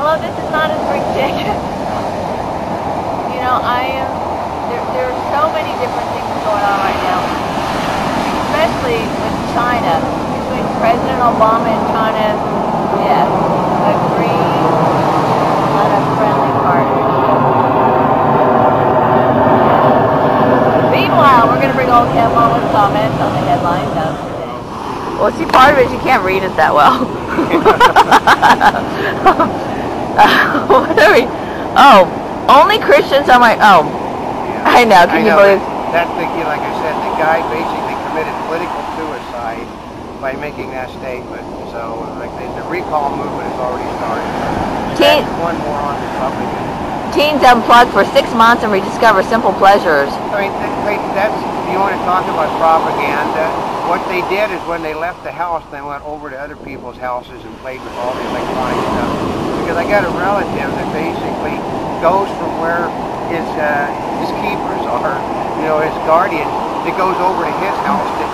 Hello, this is not a spring chicken. You know, there are so many different things going on right now, especially with China. Between President Obama and China, yes, agree on a friendly partnership. Meanwhile, we're going to bring Oldecam on with comments on the headlines of today. Well, see, part of it is you can't read it that well. What are we? Oh, only Christians are my. Oh, yeah. I know. Can you believe? That's the, like I said, the guy basically committed political suicide by making that statement. So, like the recall movement has already started. One more on the subject. Teens unplugged for 6 months and rediscover simple pleasures. I mean, that's, you want to talk about propaganda. What they did is when they left the house, they went over to other people's houses and played with all the electronic stuff. Because I got a relative that basically goes from where his keepers are, you know, his guardians, that goes over to his house to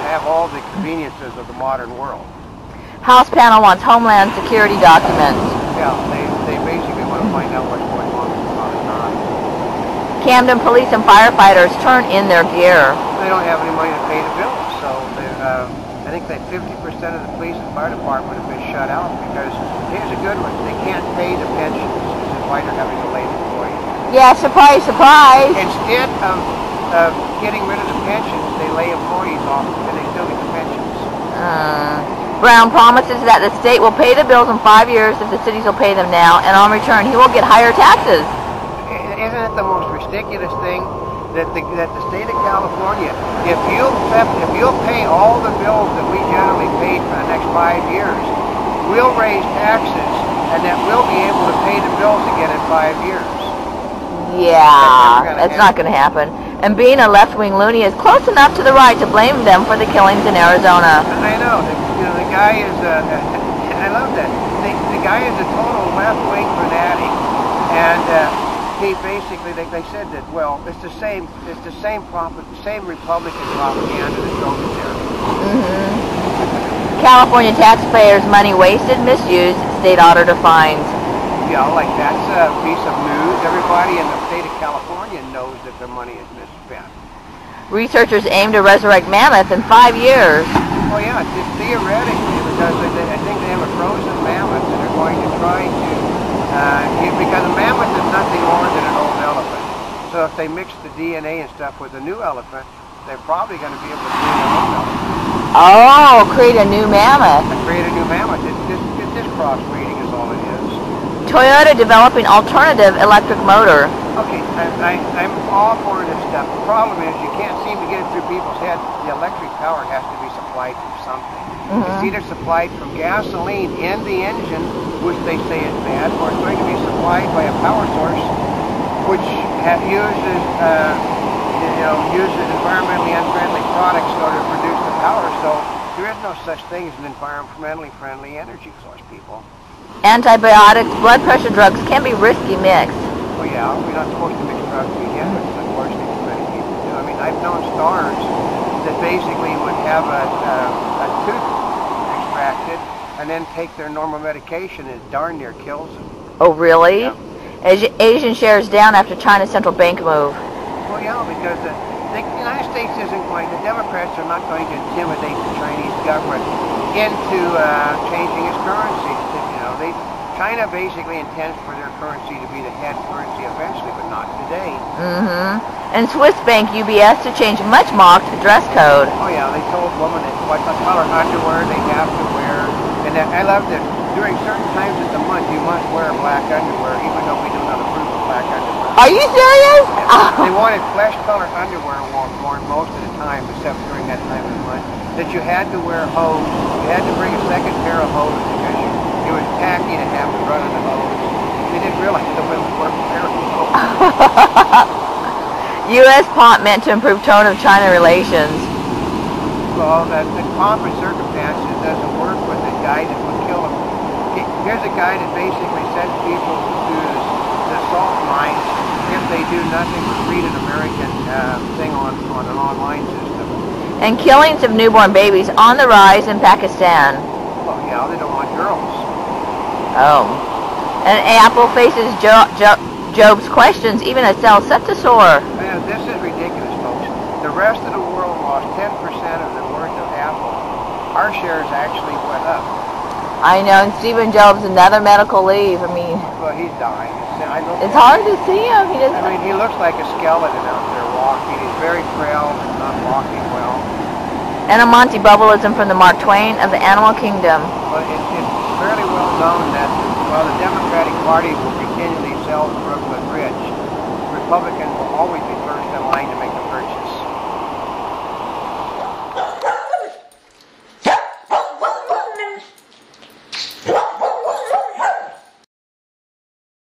have all the conveniences of the modern world. House panel wants Homeland Security documents. Yeah, they basically want to find out what's going on with the economy. Camden police and firefighters turn in their gear. They don't have any money to pay the bills, so I think that 50% of the police and fire department have been shut out because, here's a good one, they can't pay the pensions. This is why they're having to lay employees. Yeah, surprise, surprise. Instead of getting rid of the pensions, they lay employees off and they still get the pensions. Brown promises that the state will pay the bills in 5 years if the cities will pay them now, and on return he will get higher taxes. Isn't it the most ridiculous thing that the state of California, if you'll pay all the bills that we generally paid for the next 5 years, we'll raise taxes and that we'll be able to pay the bills again in 5 years. Yeah, that's not going to happen. And being a left-wing loony is close enough to the right to blame them for the killings in Arizona. I know. The guy is I love that. The guy is a total left-wing fanatic, and he basically they said that, well, it's the same Republican propaganda that goes there. California taxpayers' money wasted, misused, state auditor finds. Yeah, like that's a piece of news. Everybody in the state of California knows that their money is misspent. Researchers aim to resurrect mammoth in 5 years. Oh yeah, just theoretically, because I think they have a frozen mammoth and they're going to try to, because a mammoth is nothing more than an old elephant. So if they mix the DNA and stuff with a new elephant, they're probably going to be able to create an old elephant. Oh, create a new mammoth. Create a new mammoth. It's just crossbreeding is all it is. Toyota developing alternative electric motor. Okay, I'm all for this stuff. The problem is you can't seem to get it through people's heads. The electric power has to be supplied from something. It's either supplied from gasoline in the engine, which they say is bad, or it's going to be supplied by a power source which uses environmentally unfriendly products in order to produce the power. So there is no such thing as an environmentally friendly energy source, people. Antibiotics, blood pressure drugs can be risky mixed. Well, yeah, we're not supposed to mix drugs together, but unfortunately many people do. I mean, I've known stars that basically would have a tooth extracted and then take their normal medication and it darn near kills them. Oh, really? Yeah. Asian shares down after China's central bank move. Well, yeah, because the United States isn't going, the Democrats are not going to intimidate the Chinese government into changing its currency. China basically intends for their currency to be the head currency eventually, but not today. And Swiss bank UBS to change much mocked dress code. Oh yeah, they told women that what color underwear they have to wear. And I love that during certain times of the month you must wear black underwear, even though we do not approve of black underwear. Are you serious? Yeah. They wanted flesh-colored underwear worn most of the time, except during that time of the month. That you had to wear hose. You had to bring a second pair of hose because it was tacky to have to run in the hose. They didn't realize the women were wearing hose. U.S. pomp meant to improve tone of China relations. Well, the pomp and circumstances doesn't work with the guy that would kill them. Here's a guy that basically sends people to the salt mines if they do nothing but read an American thing on an online system. And killings of newborn babies on the rise in Pakistan. Well, yeah, they don't want girls. Oh. And Apple faces Job's questions, even as Centasaur. Man, this is ridiculous, folks. The rest of the world lost 10% of the worth of Apple. Our shares actually went up. I know, and Stephen Jobs another medical leave. I mean, well, he's dying. It's hard to see him. He looks like a skeleton out there walking. He's very frail and not walking well. And a Monty Bubbleism from the Mark Twain of the Animal Kingdom. Well, it's fairly well known that while the Democratic Party will continually sell the Brooklyn rich, Republicans will always be first in line to make